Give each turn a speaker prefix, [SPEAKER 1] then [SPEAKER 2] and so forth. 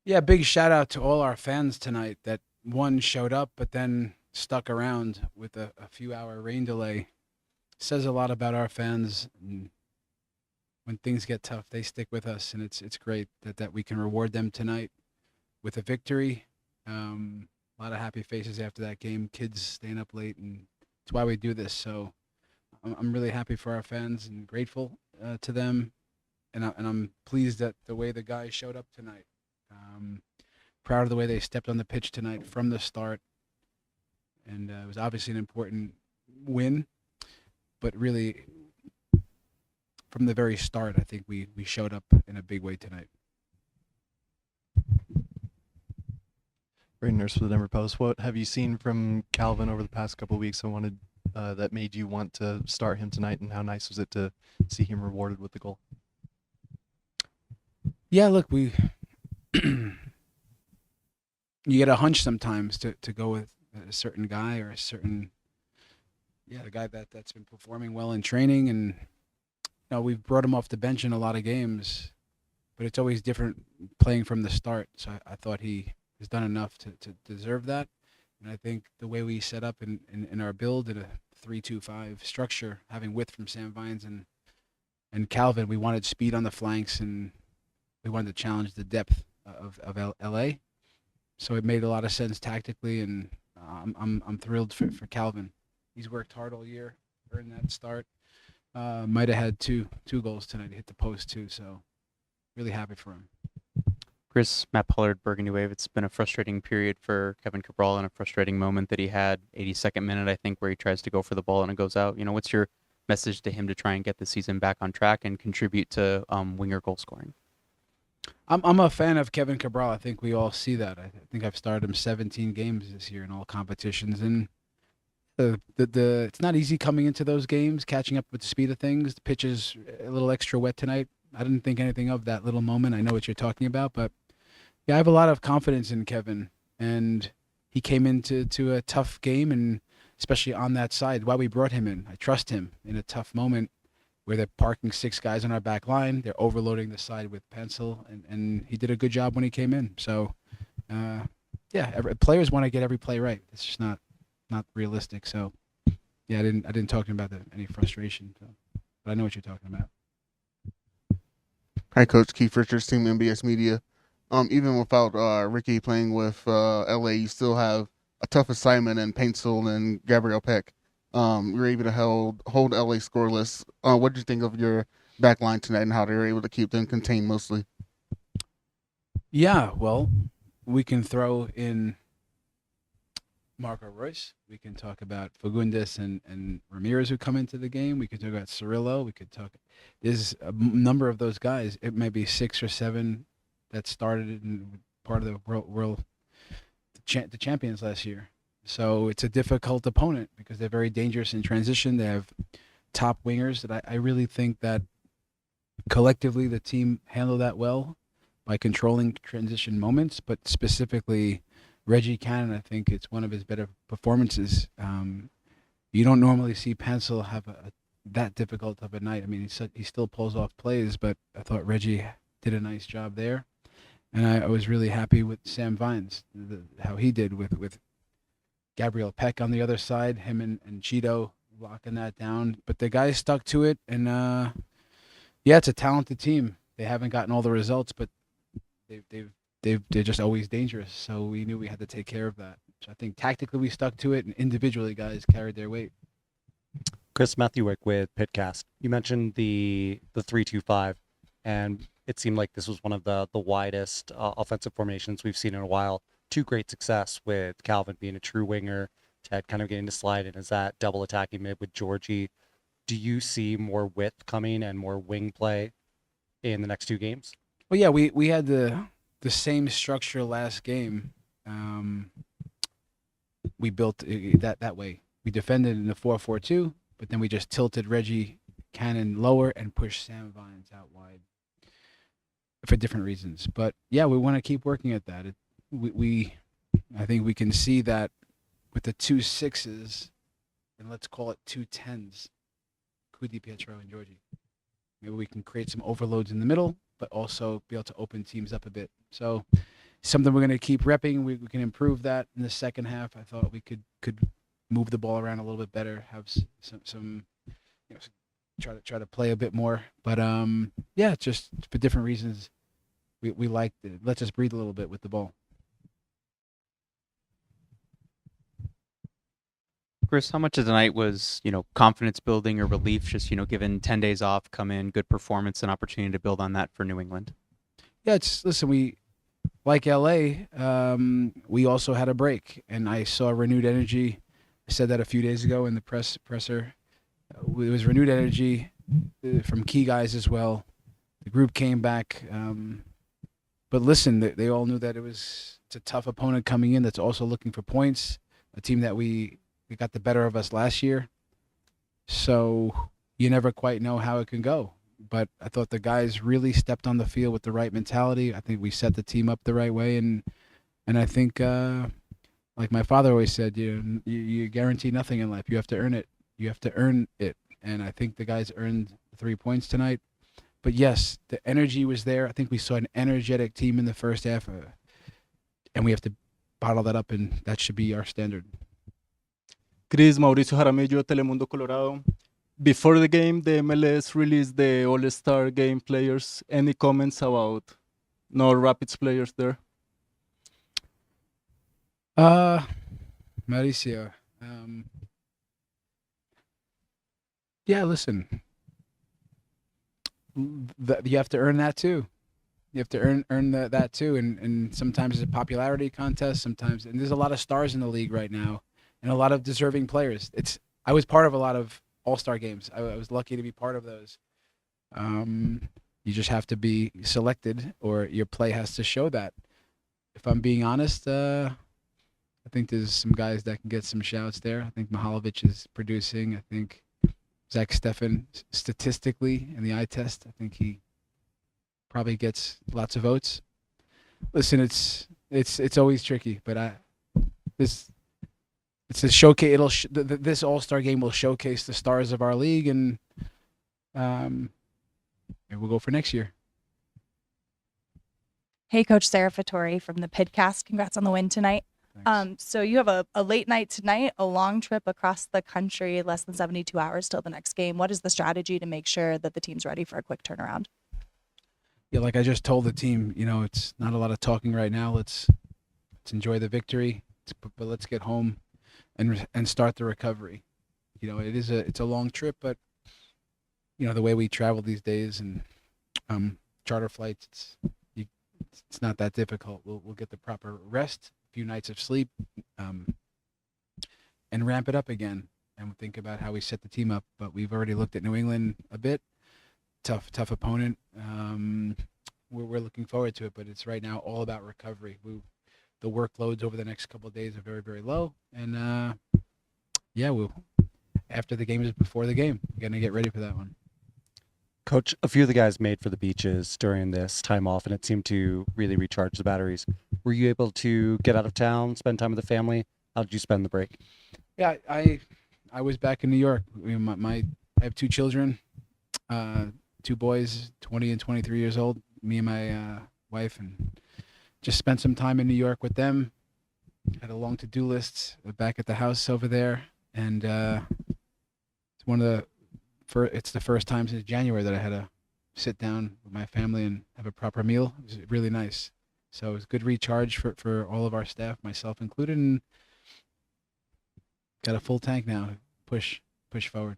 [SPEAKER 1] Yeah, big shout out to all our fans tonight that one showed up but then stuck around with a few hour rain delay. Says a lot about our fans. And when things get tough, they stick with us, and it's great that we can reward them tonight with a victory. A lot of happy faces after that game. Kids staying up late, and it's why we do this. So I'm really happy for our fans and grateful to them, and I'm pleased that the way the guys showed up tonight. Um, Proud of the way they stepped on the pitch tonight from the start, and it was obviously an important win. But really, from the very start, I think we showed up in a big way tonight.
[SPEAKER 2] Braden Nurse for the Denver Post. What have you seen from Calvin over the past couple of weeks and wanted that made you want to start him tonight? And how nice was it to see him rewarded with the goal?
[SPEAKER 1] Yeah, look, we you get a hunch sometimes to go with a certain guy or a certain the guy that's been performing well in training, and we've brought him off the bench in a lot of games, but it's always different playing from the start. So I thought he has done enough to deserve that. And I think the way we set up in our build in a 3-2-5 structure, having width from Sam Vines and Calvin, we wanted speed on the flanks, and we wanted to challenge the depth of LA. So it made a lot of sense tactically, and I'm thrilled for Calvin. He's worked hard all year, earned that start. Might have had two goals tonight. He hit the post too, so really happy for him.
[SPEAKER 3] Chris, Matt Pollard, Burgundy Wave. It's been a frustrating period for Kevin Cabral and a frustrating moment that he had, 82nd minute, I think, where he tries to go for the ball and it goes out. What's your message to him to try and get the season back on track and contribute to winger goal scoring?
[SPEAKER 1] I'm a fan of Kevin Cabral. I think we all see that. I think I've started him 17 games this year in all competitions, and the it's not easy coming into those games, catching up with the speed of things. The pitch is a little extra wet tonight. I didn't think anything of that little moment. I know what you're talking about, but yeah, I have a lot of confidence in Kevin, and he came into a tough game, and especially on that side, why we brought him in. I trust him in a tough moment where they're parking six guys on our back line. They're overloading the side with pencil, and he did a good job when he came in. So, uh, yeah, players want to get every play right. It's just not realistic. So, yeah, I didn't talk to him about any frustration. So, but I know what you're talking about.
[SPEAKER 4] Hi, Coach Keith Richards, Team MBS Media. Even without Ricky playing with LA, you still have a tough assignment in Paintsel and Gabriel Peck. You were able to hold LA scoreless. What did you think of your back line tonight and how they were able to keep them contained mostly?
[SPEAKER 1] Yeah, well, we can throw in Marco Royce. We can talk about Fagundes and Ramirez who come into the game. We could talk about Cirillo. We could talk. There's a number of those guys. It may be six or seven that started in part of the world the champions last year. So it's a difficult opponent because they're very dangerous in transition. They have top wingers that I really think that collectively the team handled that well by controlling transition moments, but specifically Reggie Cannon, I think it's one of his better performances. You don't normally see Pencil have that difficult of a night. I mean, he still pulls off plays, but I thought Reggie did a nice job there. And I was really happy with Sam Vines, how he did with Gabriel Peck on the other side, him and Cheeto locking that down. But the guys stuck to it, and yeah, it's a talented team. They haven't gotten all the results, but they're just always dangerous. So we knew we had to take care of that. So I think tactically we stuck to it, and individually guys carried their weight.
[SPEAKER 5] Chris Matthewick with Pitcast. You mentioned the 3-2-5, and it seemed like this was one of the widest offensive formations we've seen in a while. To great success with Calvin being a true winger, Ted kind of getting to slide in as that double attacking mid with Georgie. Do you see more width coming and more wing play in the next two games?
[SPEAKER 1] Well, yeah, we had the same structure last game. We built that way. We defended in the 4-4-2, but then we just tilted Reggie Cannon lower and pushed Sam Vines out wide for different reasons. But yeah, we want to keep working at that. I think we can see that with the 2 6s, and let's call it 2 10s, Kudi, Pietro, and Georgie. Maybe we can create some overloads in the middle, but also be able to open teams up a bit. So something we're going to keep repping. We can improve that in the second half. I thought we could move the ball around a little bit better, have some try to play a bit more. But yeah, just for different reasons, we liked it. Lets us breathe a little bit with the ball.
[SPEAKER 3] Chris, how much of the night was, confidence building or relief, just, given 10 days off, come in, good performance, and opportunity to build on that for New England?
[SPEAKER 1] Yeah, listen, we, like LA, we also had a break, and I saw renewed energy. I said that a few days ago in the presser. It was renewed energy from key guys as well. The group came back. But listen, they all knew that it's a tough opponent coming in that's also looking for points, a team that we got the better of us last year. So you never quite know how it can go. But I thought the guys really stepped on the field with the right mentality. I think we set the team up the right way. And I think, like my father always said, you guarantee nothing in life. You have to earn it. You have to earn it. And I think the guys earned 3 points tonight. But yes, the energy was there. I think we saw an energetic team in the first half. And we have to bottle that up, and that should be our standard.
[SPEAKER 6] Chris, Mauricio Jaramillo, Telemundo Colorado. Before the game, the MLS released the All-Star Game players. Any comments about no Rapids players there?
[SPEAKER 1] Mauricio. Yeah, listen. You have to earn that too. You have to earn that too. And sometimes it's a popularity contest. Sometimes, and there's a lot of stars in the league right now, and a lot of deserving players. I was part of a lot of All-Star games. I was lucky to be part of those. You just have to be selected, or your play has to show that. If I'm being honest, I think there's some guys that can get some shouts there. I think Mihalovic is producing. I think Zach Steffen, statistically in the eye test, I think he probably gets lots of votes. Listen, it's always tricky, but it's a showcase. This All-Star game will showcase the stars of our league, and we'll go for next year.
[SPEAKER 7] Hey, Coach Sarah Fattori from the Pidcast. Congrats on the win tonight. So you have a late night tonight, a long trip across the country, less than 72 hours till the next game. What is the strategy to make sure that the team's ready for a quick turnaround?
[SPEAKER 1] Yeah, like I just told the team, it's not a lot of talking right now. Let's enjoy the victory, but let's get home and start the recovery. It's a long trip, but the way we travel these days and charter flights, it's not that difficult. We'll get the proper rest, a few nights of sleep, and ramp it up again, and think about how we set the team up. But we've already looked at New England a bit. Tough opponent. We're looking forward to it, but it's right now all about recovery. The workloads over the next couple of days are very, very low, and after the game is before the game. We're gonna get ready for that one.
[SPEAKER 5] Coach, a few of the guys made for the beaches during this time off, and it seemed to really recharge the batteries. Were you able to get out of town, spend time with the family? How did you spend the break?
[SPEAKER 1] Yeah, I was back in New York. I have 2 children, 2 boys, 20 and 23 years old. Me and my wife, and just spent some time in New York with them. Had a long to-do list back at the house over there, and it's the first time since January that I had to sit down with my family and have a proper meal. It was really nice. So it was a good recharge for all of our staff, myself included, and got a full tank now. Push forward.